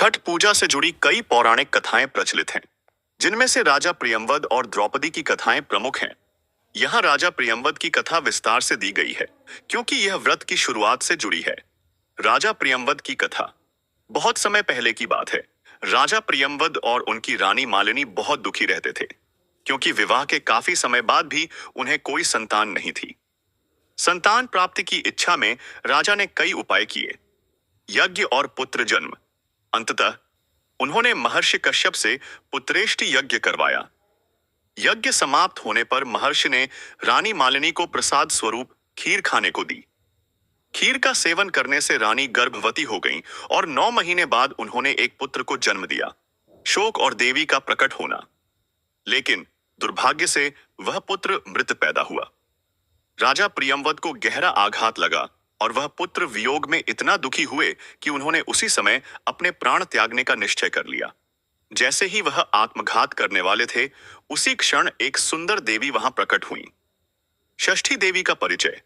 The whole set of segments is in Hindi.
छठ पूजा से जुड़ी कई पौराणिक कथाएं प्रचलित हैं, जिनमें से राजा प्रियंवद और द्रौपदी की कथाएं प्रमुख हैं। यहाँ राजा प्रियंवद की कथा विस्तार से दी गई है, क्योंकि यह व्रत की शुरुआत से जुड़ी है। राजा प्रियंवद की कथा। बहुत समय पहले की बात है। राजा प्रियंवद और उनकी रानी मालिनी बहुत दुखी रहते थे, क्योंकि विवाह के काफी समय बाद भी उन्हें कोई संतान नहीं थी। संतान प्राप्ति की इच्छा में राजा ने कई उपाय किए, यज्ञ और पुत्र जन्म। अंततः उन्होंने महर्षि कश्यप से पुत्रेष्टि यज्ञ करवाया। यज्ञ समाप्त होने पर महर्षि ने रानी मालिनी को प्रसाद स्वरूप खीर खाने को दी। खीर का सेवन करने से रानी गर्भवती हो गईं और 9 महीने बाद उन्होंने एक पुत्र को जन्म दिया। शोक और देवी का प्रकट होना। लेकिन दुर्भाग्य से वह पुत्र मृत पैदा हुआ। राजा प्रियंवद को गहरा आघात लगा और वह पुत्र वियोग में इतना दुखी हुए कि उन्होंने उसी समय अपने प्राण त्यागने का निश्चय कर लिया। जैसे ही वह आत्मघात करने वाले थे, उसी क्षण एक सुंदर देवी वहां प्रकट हुई। षष्ठी देवी का परिचय।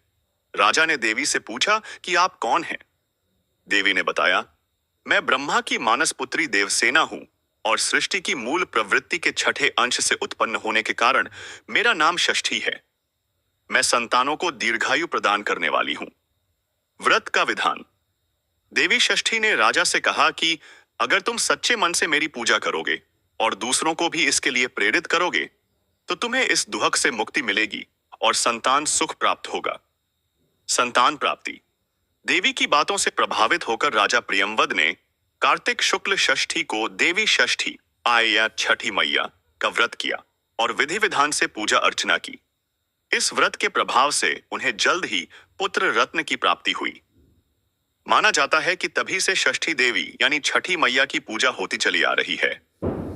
राजा ने देवी से पूछा कि आप कौन हैं? देवी ने बताया, मैं ब्रह्मा की मानस पुत्री देवसेना हूं और सृष्टि की मूल प्रवृत्ति के छठे अंश से उत्पन्न होने के कारण मेरा नाम षष्ठी है। मैं संतानों को दीर्घायु प्रदान करने वाली हूं। व्रत का विधान। देवी षष्ठी ने राजा से कहा कि अगर तुम सच्चे मन से मेरी पूजा करोगे और दूसरों को भी इसके लिए प्रेरित करोगे, तो तुम्हें इस दुहक से मुक्ति मिलेगी और संतान सुख प्राप्त होगा। संतान प्राप्ति। देवी की बातों से प्रभावित होकर राजा प्रियंवद ने कार्तिक शुक्ल षष्ठी को देवी षष्ठी आय या छठी मैया का व्रत किया और विधि विधान से पूजा अर्चना की। इस व्रत के प्रभाव से उन्हें जल्द ही पुत्र रत्न की प्राप्ति हुई। माना जाता है कि तभी से षष्ठी देवी यानी छठी मैया की पूजा होती चली आ रही है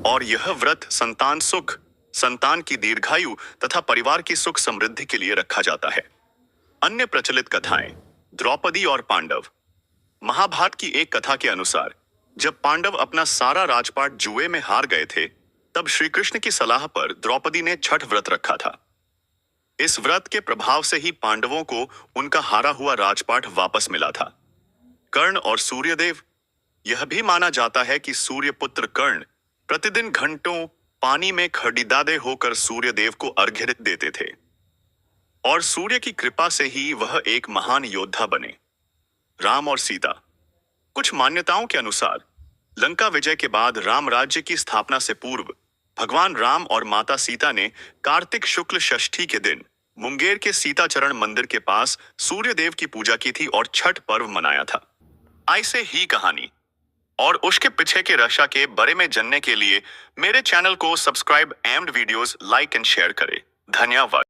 और यह व्रत संतान सुख, संतान की दीर्घायु तथा परिवार की सुख समृद्धि के लिए रखा जाता है। अन्य प्रचलित कथाएं। द्रौपदी और पांडव। महाभारत की एक कथा के अनुसार जब पांडव अपना सारा राजपाट जुए में हार गए थे, तब श्री कृष्ण की सलाह पर द्रौपदी ने छठ व्रत रखा था। इस व्रत के प्रभाव से ही पांडवों को उनका हारा हुआ राजपाट वापस मिला था। कर्ण और सूर्यदेव। यह भी माना जाता है कि सूर्यपुत्र कर्ण प्रतिदिन घंटों पानी में खड़ीदादे होकर सूर्यदेव को अर्घ्य देते थे और सूर्य की कृपा से ही वह एक महान योद्धा बने। राम और सीता। कुछ मान्यताओं के अनुसार लंका विजय के बाद राम राज्य की स्थापना से पूर्व भगवान राम और माता सीता ने कार्तिक शुक्ल षष्ठी के दिन मुंगेर के सीताचरण मंदिर के पास सूर्यदेव की पूजा की थी और छठ पर्व मनाया था। ऐसे ही कहानी और उसके पीछे के रक्षा के बारे में जानने के लिए मेरे चैनल को subscribe and videos like and share करें। धन्यवाद।